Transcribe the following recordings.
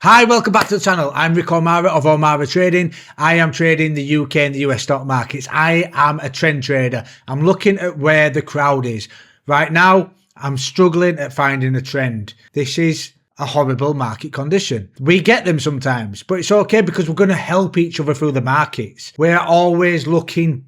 Hi, welcome back to the channel. I'm Rick O'Mara of O'Mara Trading. I am trading the UK and the US stock markets. I am a trend trader. I'm looking at where the crowd is. Right now, I'm struggling at finding a trend. This is a horrible market condition. We get them sometimes, but it's okay because we're going to help each other through the markets. We're always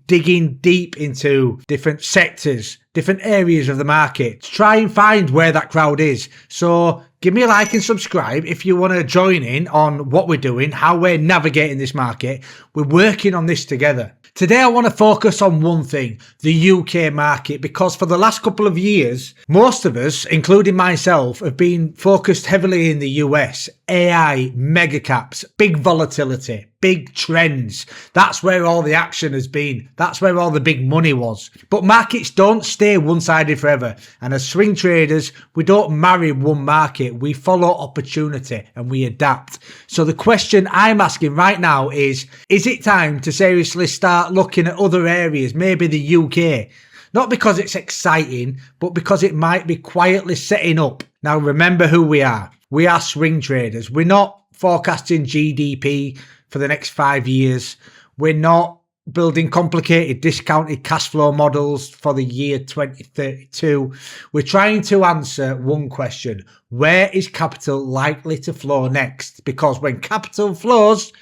digging deep into different sectors, different areas of the market to try and find where that crowd is. So give me a like and subscribe if you want to join in on what we're doing, how we're navigating this market. We're working on this together. Today, I want to focus on one thing, the UK market, because for the last couple of years, most of us, including myself, have been focused heavily in the US. AI, mega caps, big volatility, big trends. That's where all the action has been. That's where all the big money was. But markets don't stay one-sided forever. And as swing traders, we don't marry one market. We follow opportunity and we adapt. So the question I'm asking right now is it time to seriously start looking at other areas, maybe the UK? Not because it's exciting, but because it might be quietly setting up. Now, remember who we are. We are swing traders. We're not forecasting GDP for the next 5 years. We're not building complicated discounted cash flow models for the year 2032. We're trying to answer one question. Where is capital likely to flow next? Because when capital flows,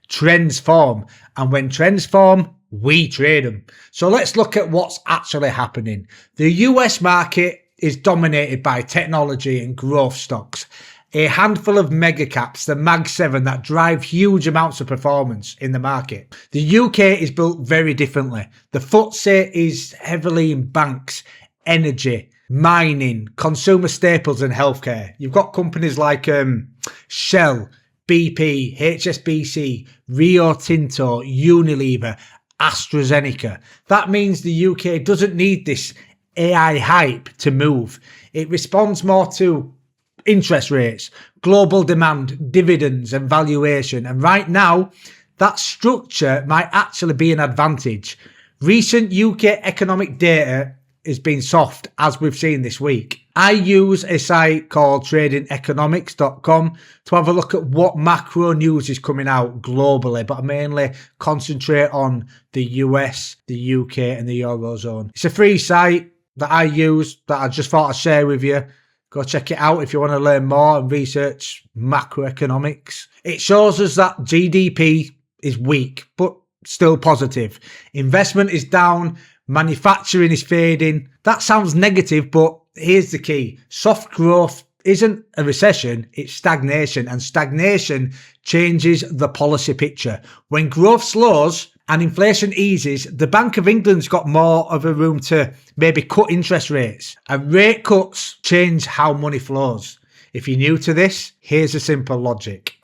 trends form. And when trends form, we trade them. So let's look at what's actually happening. The US market is dominated by technology and growth stocks. A handful of mega caps, the Mag 7, that drive huge amounts of performance in the market. The UK is built very differently. The FTSE is heavily in banks, energy, mining, consumer staples and healthcare. You've got companies like Shell, BP, HSBC, Rio Tinto, Unilever, AstraZeneca. That means the UK doesn't need this AI hype to move. It responds more to interest rates, global demand, dividends and valuation. And right now, that structure might actually be an advantage. Recent UK economic data has been soft, as we've seen this week. I use a site called tradingeconomics.com to have a look at what macro news is coming out globally, but I mainly concentrate on the US, the UK and the Eurozone. It's a free site that I use that I just thought I'd share with you. Go check it out if you want to learn more and research macroeconomics. It shows us that GDP is weak, but still positive. Investment is down. Manufacturing is fading. That sounds negative, but here's the key. Soft growth isn't a recession, it's stagnation. And stagnation changes the policy picture. When growth slows and inflation eases, the Bank of England's got more of a room to maybe cut interest rates. And rate cuts change how money flows. If you're new to this, here's a simple logic.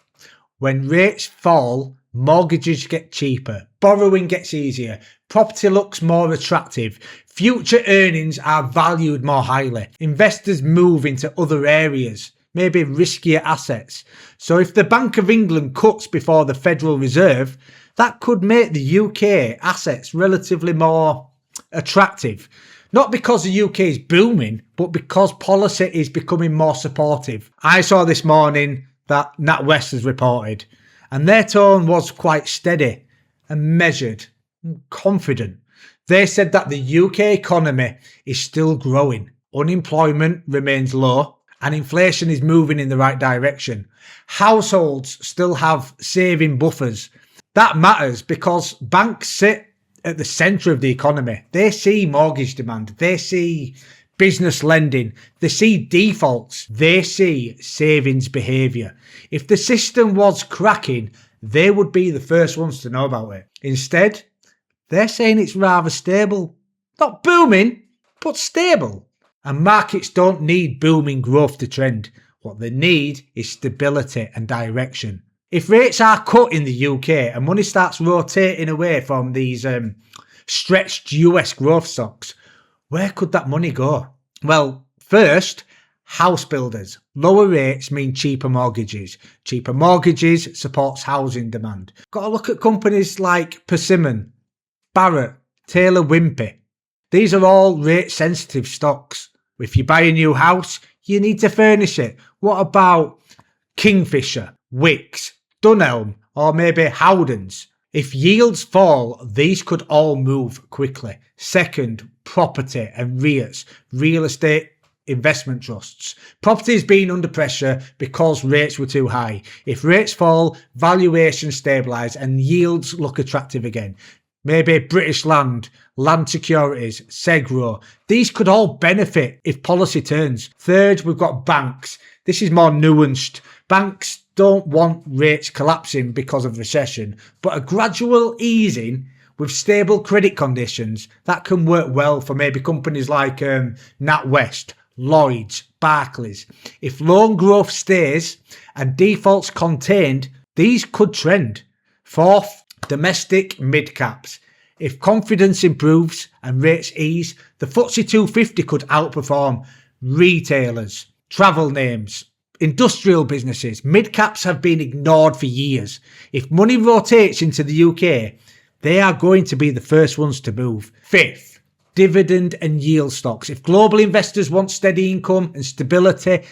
When rates fall, mortgages get cheaper, borrowing gets easier, property looks more attractive, future earnings are valued more highly, investors move into other areas, maybe riskier assets. So if the Bank of England cuts before the Federal Reserve, that could make the UK assets relatively more attractive. Not because the UK is booming, but because policy is becoming more supportive. I saw this morning that NatWest has reported, and their tone was quite steady and measured and confident. They said that the UK economy is still growing, unemployment remains low, and inflation is moving in the right direction. Households still have saving buffers. That matters because banks sit at the centre of the economy. They see mortgage demand, they see business lending, they see defaults, they see savings behaviour. If the system was cracking, they would be the first ones to know about it. Instead, they're saying it's rather stable. Not booming, but stable. And markets don't need booming growth to trend. What they need is stability and direction. If rates are cut in the UK and money starts rotating away from these stretched US growth stocks, where could that money go? Well, first, house builders. Lower rates mean cheaper mortgages. Cheaper mortgages supports housing demand. Got to look at companies like Persimmon, Barratt, Taylor Wimpey. These are all rate sensitive stocks. If you buy a new house, You need to furnish it. What about Kingfisher, Wicks, Dunelm, or maybe Howdens? If yields fall, these could all move quickly. Second, property and REITs, real estate investment trusts. Property has been under pressure because rates were too high. If rates fall, valuations stabilise and yields look attractive again. Maybe British Land, Land Securities, Segro. These could all benefit if policy turns. Third, we've got banks. This is more nuanced. Banks don't want rates collapsing because of recession, but a gradual easing with stable credit conditions, that can work well for maybe companies like NatWest, Lloyds, Barclays. If loan growth stays and defaults contained, these could trend. Fourth, domestic mid-caps. If confidence improves and rates ease, the FTSE 250 could outperform. Retailers, travel names, industrial businesses, mid-caps have been ignored for years. If money rotates into the UK, they are going to be the first ones to move. Fifth, dividend and yield stocks. If global investors want steady income and stability,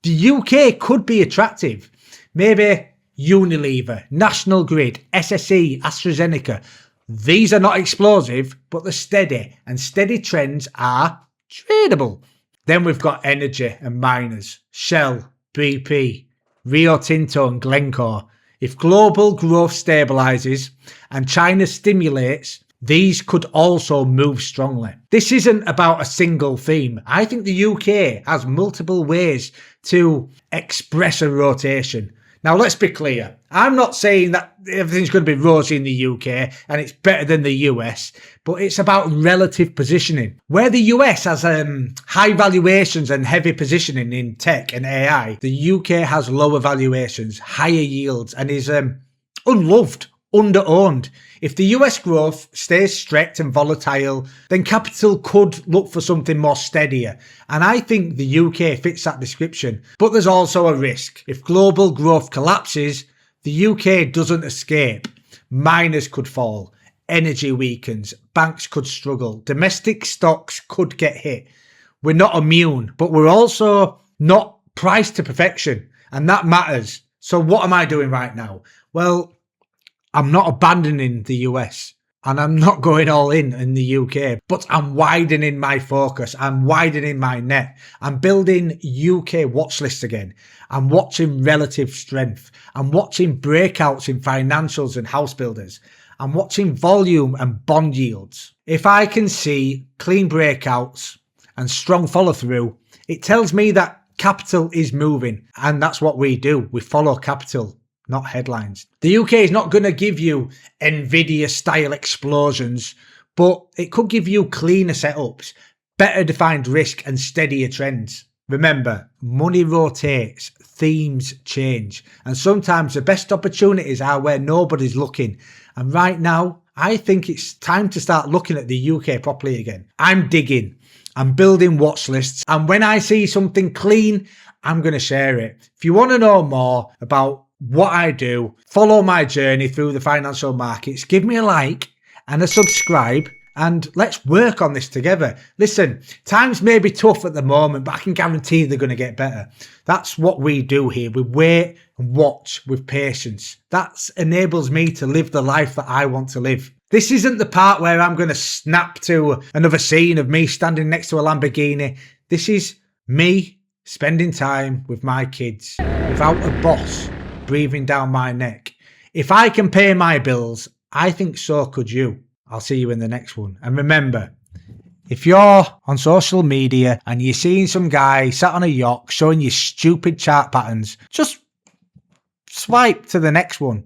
the UK could be attractive. Maybe Unilever, National Grid, SSE, AstraZeneca. These are not explosive, but they're steady, and steady trends are tradable. Then we've got energy and miners, Shell, BP, Rio Tinto and Glencore. If global growth stabilises and China stimulates, these could also move strongly. This isn't about a single theme. I think the UK has multiple ways to express a rotation. Now, let's be clear. I'm not saying that everything's going to be rosy in the UK and it's better than the US, but it's about relative positioning. Where the US has high valuations and heavy positioning in tech and AI, the UK has lower valuations, higher yields, and is unloved, under-owned. If the US growth stays strict and volatile, then capital could look for something more steadier. And I think the UK fits that description. But there's also a risk. If global growth collapses, the UK doesn't escape. Miners could fall. Energy weakens. Banks could struggle. Domestic stocks could get hit. We're not immune, but we're also not priced to perfection. And that matters. So what am I doing right now? Well, I'm not abandoning the US and I'm not going all in the UK, but I'm widening my focus. I'm widening my net. I'm building UK watch lists again. I'm watching relative strength. I'm watching breakouts in financials and house builders. I'm watching volume and bond yields. If I can see clean breakouts and strong follow through, it tells me that capital is moving. And that's what we do. We follow capital, not headlines. The UK is not going to give you Nvidia style explosions, but it could give you cleaner setups, better defined risk and steadier trends. Remember, money rotates, themes change, and sometimes the best opportunities are where nobody's looking. And right now, I think it's time to start looking at the UK properly again. I'm digging, I'm building watch lists, and when I see something clean, I'm going to share it. If you want to know more about what I do, follow my journey through the financial markets, give me a like and a subscribe, and let's work on this together. Listen, times may be tough at the moment, but I can guarantee they're going to get better. That's what we do here. We wait and watch with patience. That enables me to live the life that I want to live. This isn't the part where I'm going to snap to another scene of me standing next to a Lamborghini. This is me spending time with my kids without a boss breathing down my neck. If I can pay my bills, I think so could you. I'll see you in the next one. And remember, if you're on social media and you're seeing some guy sat on a yacht showing you stupid chart patterns, just swipe to the next one.